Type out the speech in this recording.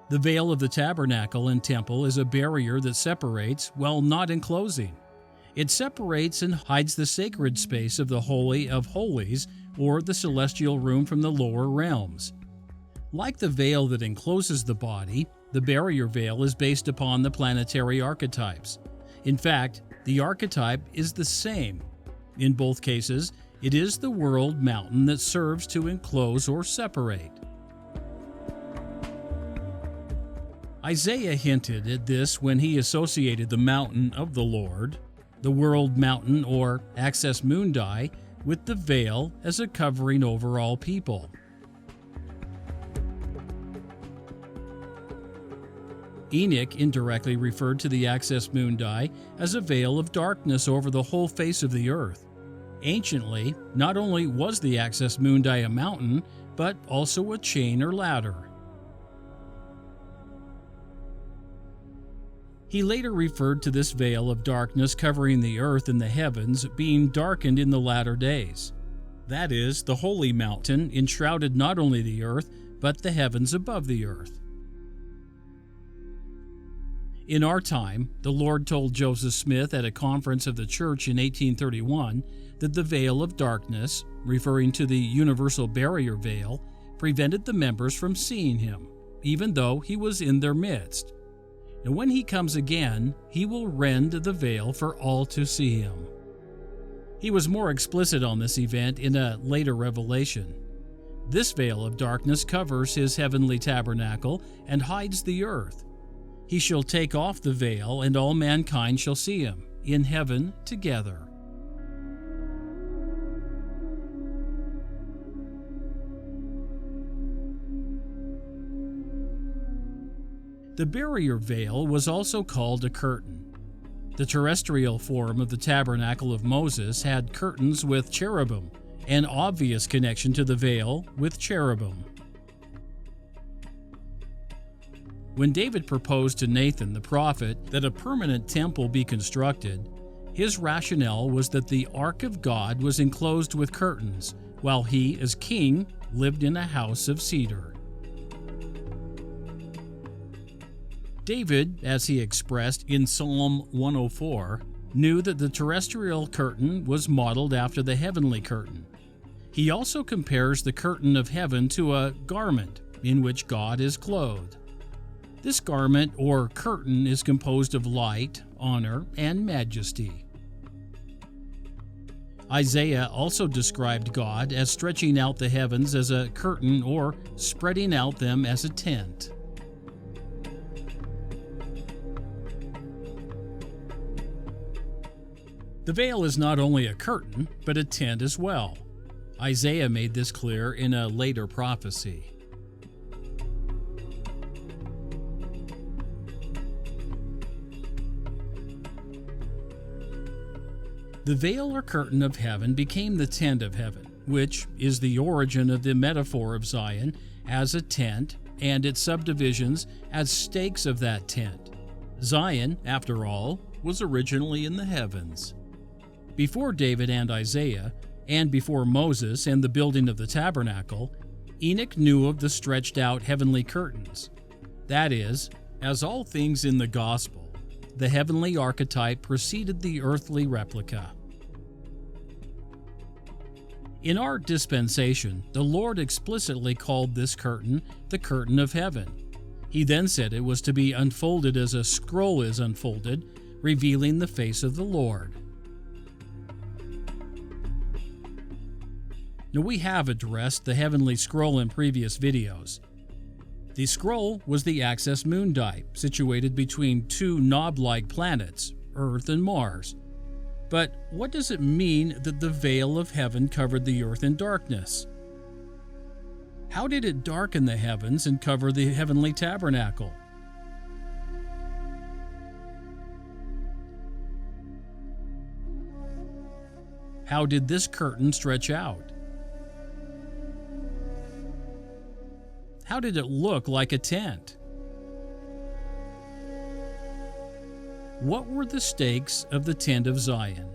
The veil of the tabernacle and temple is a barrier that separates while not enclosing. It separates and hides the sacred space of the Holy of Holies, or the celestial room, from the lower realms. Like the veil that encloses the body, the barrier veil is based upon the planetary archetypes. In fact, the archetype is the same. In both cases, it is the world mountain that serves to enclose or separate. Isaiah hinted at this when he associated the mountain of the Lord, the world mountain or Axis Mundi, with the veil as a covering over all people. Enoch indirectly referred to the Axis Mundi as a veil of darkness over the whole face of the earth. Anciently, not only was the Axis Mundi a mountain, but also a chain or ladder. He later referred to this veil of darkness covering the earth and the heavens being darkened in the latter days. That is, the holy mountain enshrouded not only the earth, but the heavens above the earth. In our time, the Lord told Joseph Smith at a conference of the church in 1831 that the veil of darkness, referring to the universal barrier veil, prevented the members from seeing him, even though he was in their midst. And when he comes again, he will rend the veil for all to see him. He was more explicit on this event in a later revelation. This veil of darkness covers his heavenly tabernacle and hides the earth. He shall take off the veil, and all mankind shall see him in heaven together. The barrier veil was also called a curtain. The terrestrial form of the tabernacle of Moses had curtains with cherubim, an obvious connection to the veil with cherubim. When David proposed to Nathan the prophet that a permanent temple be constructed, his rationale was that the Ark of God was enclosed with curtains, while he, as king, lived in a house of cedar. David, as he expressed in Psalm 104, knew that the terrestrial curtain was modeled after the heavenly curtain. He also compares the curtain of heaven to a garment in which God is clothed. This garment or curtain is composed of light, honor, and majesty. Isaiah also described God as stretching out the heavens as a curtain or spreading out them as a tent. The veil is not only a curtain, but a tent as well. Isaiah made this clear in a later prophecy. The veil or curtain of heaven became the tent of heaven, which is the origin of the metaphor of Zion as a tent and its subdivisions as stakes of that tent. Zion, after all, was originally in the heavens. Before David and Isaiah, and before Moses and the building of the tabernacle, Enoch knew of the stretched-out heavenly curtains. That is, as all things in the gospel, the heavenly archetype preceded the earthly replica. In our dispensation, the Lord explicitly called this curtain the curtain of heaven. He then said it was to be unfolded as a scroll is unfolded, revealing the face of the Lord. Now, we have addressed the heavenly scroll in previous videos. The scroll was the Axis Mundi, situated between two knob-like planets, Earth and Mars. But what does it mean that the veil of heaven covered the earth in darkness? How did it darken the heavens and cover the heavenly tabernacle? How did this curtain stretch out? How did it look like a tent? What were the stakes of the tent of Zion?